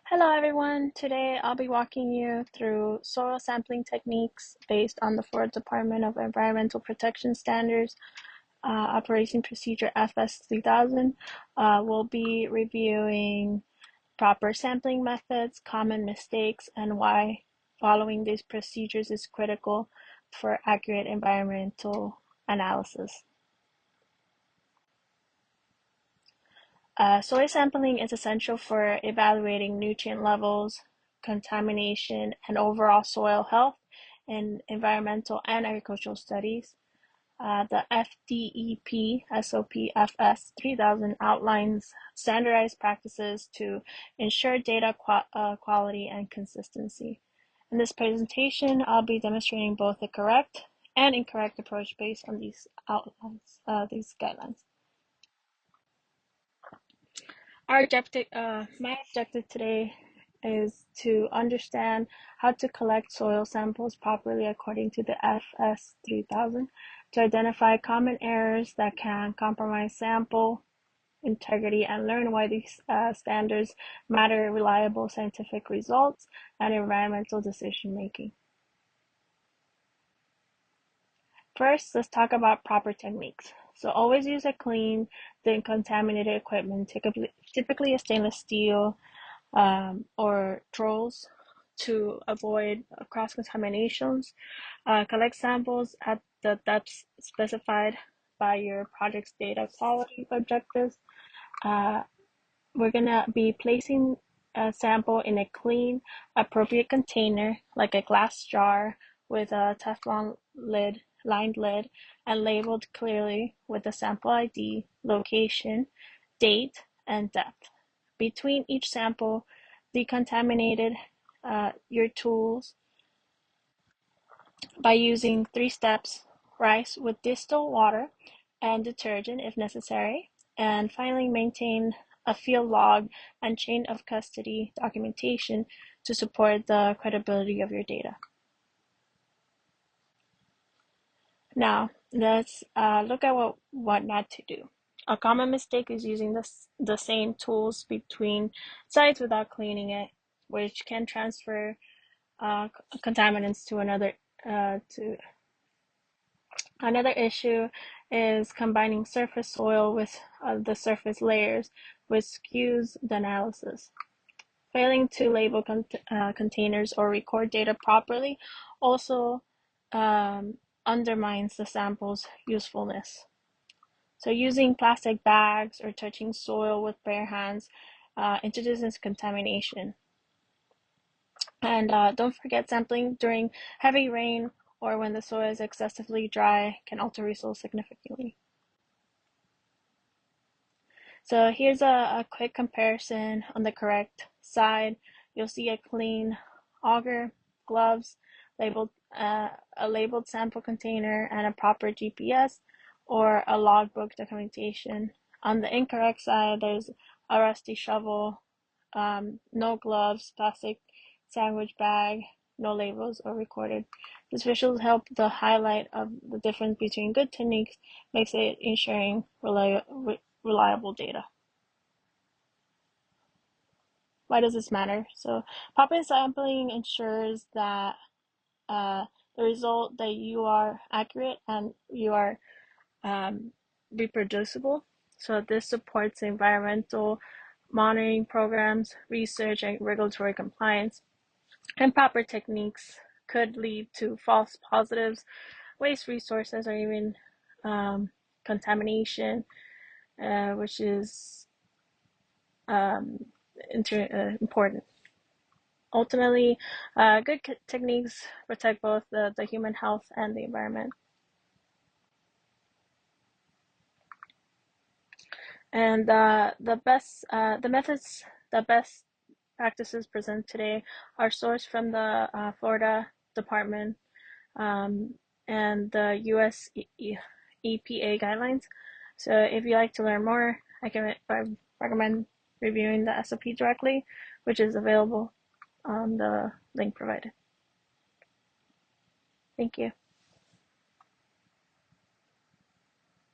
Hello everyone, today I'll be walking you through soil sampling techniques based on the Florida Department of Environmental Protection Standards Operating Procedure FS3000. We'll be reviewing proper sampling methods, common mistakes, and why following these procedures is critical for accurate environmental analysis. Soil sampling is essential for evaluating nutrient levels, contamination, and overall soil health in environmental and agricultural studies. The FDEP SOP FS 3000 outlines standardized practices to ensure data quality and consistency. In this presentation, I'll be demonstrating both the correct and incorrect approach based on these outlines, these guidelines. My objective today is to understand how to collect soil samples properly according to the FS 3000, to identify common errors that can compromise sample integrity, and learn why these standards matter reliable scientific results and environmental decision making. First, let's talk about proper techniques. So always use a clean, decontaminated equipment, typically a stainless steel or trolls to avoid cross-contaminations. Collect samples at the depths specified by your project's data quality objectives. We're going to be placing a sample in a clean, appropriate container, like a glass jar with a Teflon lined lid, and labeled clearly with the sample ID, location, date, and depth. Between each sample, decontaminated your tools by using 3 steps: rinse with distilled water and detergent if necessary, and finally maintain a field log and chain of custody documentation to support the credibility of your data. Now, let's look at what not to do. A common mistake is using the same tools between sites without cleaning it, which can transfer contaminants to another. Another issue is combining surface soil with the surface layers, which skews the analysis. Failing to label containers or record data properly also undermines the sample's usefulness. So using plastic bags or touching soil with bare hands introduces contamination. And don't forget, sampling during heavy rain or when the soil is excessively dry can alter results significantly. So here's a quick comparison. On the correct side, you'll see a clean auger, gloves, a labeled sample container, and a proper GPS or a logbook documentation. On the incorrect side, there's a rusty shovel, no gloves, plastic sandwich bag, no labels or recorded. These visuals help the highlight of the difference between good techniques, makes it ensuring reliable data. Why does this matter? So proper sampling ensures that the result that you are accurate and you are reproducible. So this supports environmental monitoring programs, research, and regulatory compliance. Improper techniques could lead to false positives, waste resources, or even contamination, which is important. Ultimately, good techniques protect both the human health and the environment. And the best practices presented today are sourced from the Florida Department and the US EPA guidelines. So if you'd like to learn more, I recommend reviewing the SOP directly, which is available on the link provided. Thank you.